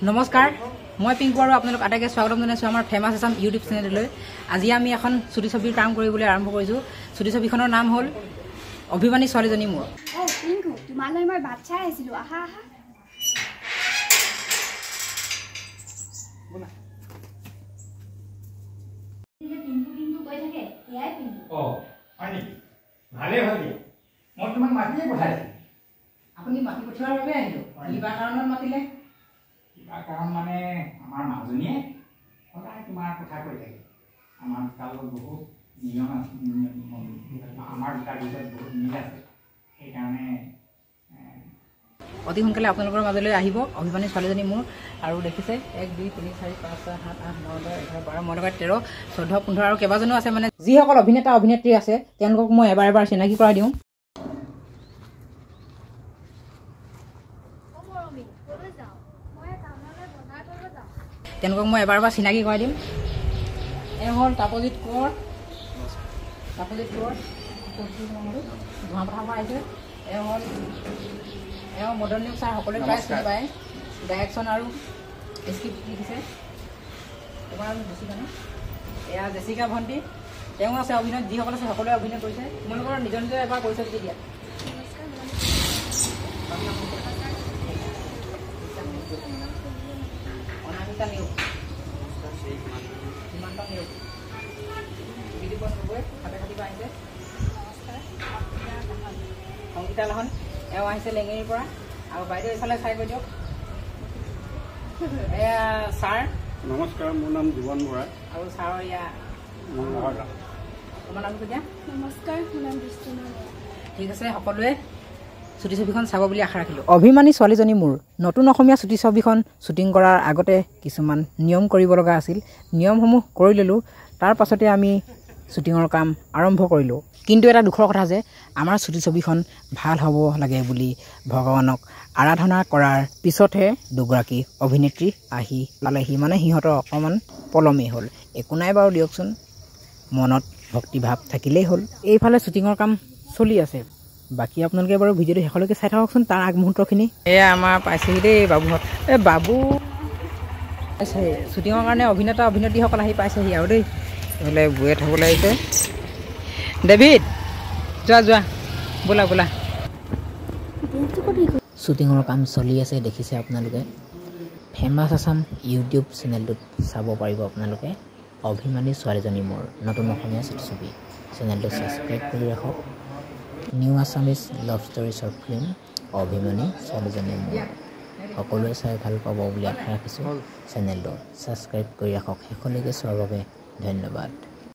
নমস্কাৰ মই পিংকু আৰু আপোনালোক আটাইকে স্বাগতম জনাইছো আমাৰ ফেমাছ আছাম ইউটিউব চেনেললৈ। আজি আমি এখন ছুটি ছবিৰ কাম কৰিবলৈ আৰম্ভ কৰিছো। ছুটি ছবিখনৰ নাম হ'ল অভিমানী ছোৱালীজনী মোৰ। ও পিংকু তোমালৈ মই ভাত চাই আছিলো, আহা আহা। ভালে ভালে মই তোমাক মাতিয়ে পঠাইছো। আপুনি মাতি পঠিওৱাৰ বাবে আহিলো। কিবা কাৰণত মাতিলে? কিবা কাৰণ মানে আমাৰ মাজনীয়ে সদায় তোমাৰ কথা কৈ থাকে। আমাৰ দুটালত বহুত নিয়ম আছে, আমাৰ দুটাৰ ভিতৰত বহুত মিল আছে। সেইকাৰণে অতি সোনকালে আপোনালোকৰ মাজলৈ আহিব অভিমানী ছোৱালীজনী মোৰ। আৰু দেখিছে 1 2 3 4 5 6 7 8 9 10 11 12 মই লগত 13 14 15 আৰু কেইবাজনো আছে। মানে যিসকল অভিনেতা অভিনেত্ৰী আছে তেওঁলোকক মই এবাৰ চিনাকি কৰাই দিওঁ। তেওঁলোকক মই এবাৰ চিনাকি কৰাই দিম। এওঁ হ'ল তাপজিৎ কোঁৱৰ। ধোঁৱা পথাৰৰ পৰা আহিছে। এওঁ মদন নিয়োগ ছাৰ সকলোৱে প্ৰায় চিনি পায়। ডাইৰেকশ্যন আৰু স্ক্ৰিপ্ট লিখিছে তোমাৰ জেচিকা। এয়া জেচিকা ভণ্টি, তেওঁ আছে অভিনয়। যিসকল আছে সকলোৱে অভিনয় কৰিছে। তোমালোকৰ নিজৰ নিজৰ এবাৰ পৰিচয় দি দিয়া। অনামিকা নিয়োগ, সীমান্ত নিয়োগ, বিদীপন গগৈ হাতে খাটি পৰা আহিছে। সংগীতা লাহন, এওঁ আহিছে লেঙেৰীৰ পৰা। আৰু বাইদেউ এইফালে চাই কৈ দিয়ক। এয়া ছাৰ নমস্কাৰ, মোৰ নাম জীৱন বৰা। আৰু ছাৰৰ এয়া তোমাৰ নামটো দিয়া। নমস্কাৰ, মোৰ নাম বিষ্ণু। ঠিক আছে, সকলোৱে ছুটি ছবিখন চাব বুলি আশা ৰাখিলোঁ। অভিমানী ছোৱালীজনী মোৰ নতুন অসমীয়া ছুটি ছবিখন শ্বুটিং কৰাৰ আগতে কিছুমান নিয়ম কৰিব লগা আছিল। নিয়মসমূহ কৰি ল'লোঁ। তাৰ পাছতে আমি শ্বুটিঙৰ কাম আৰম্ভ কৰিলোঁ। কিন্তু এটা দুখৰ কথা যে আমাৰ ছুটি ছবিখন ভাল হ'ব লাগে বুলি ভগৱানক আৰাধনা কৰাৰ পিছতহে দুগৰাকী অভিনেত্ৰী আহি পালেহি। মানে সিহঁতৰ অকণমান পলমেই হ'ল। একো নাই বাৰু, দিয়কচোন, মনত ভক্তিভাৱ থাকিলেই হ'ল। এইফালে শ্বুটিঙৰ কাম চলি আছে। বাকী আপোনালোকে বাৰু ভিডিঅ'টো শেষলৈকে চাই থাককচোন, তাৰ আগমুহূৰ্তখিনি। এয়া আমাৰ পাইছেহি দেই বাবুহঁত। এই বাবু শ্বুটিঙৰ কাৰণে অভিনেতা অভিনেত্ৰীসকল আহি পাইছেহি আৰু দেই। এইফালে বুৱেট হ'বলৈ আহিছে। ডেভিড যোৱা বোলা বোলা। শ্বুটিঙৰ কাম চলি আছে, দেখিছে আপোনালোকে। ফেমাছ আছাম ইউটিউব চেনেলটোত চাব পাৰিব আপোনালোকে অভিমানী ছোৱালীজনী মোৰ নতুন অসমীয়া ছুটি ছবি। চেনেলটো ছাবস্ক্ৰাইব কৰি ৰাখক। New Assamese love story short film অভিমানী ছোৱালীজনী মোৰ সকলোৱে চাই ভাল পাব বুলি আশা ৰাখিছোঁ। চেনেলটো ছাবস্ক্ৰাইব কৰি ৰাখক। শেষলৈকে চোৱাৰ বাবে ধন্যবাদ।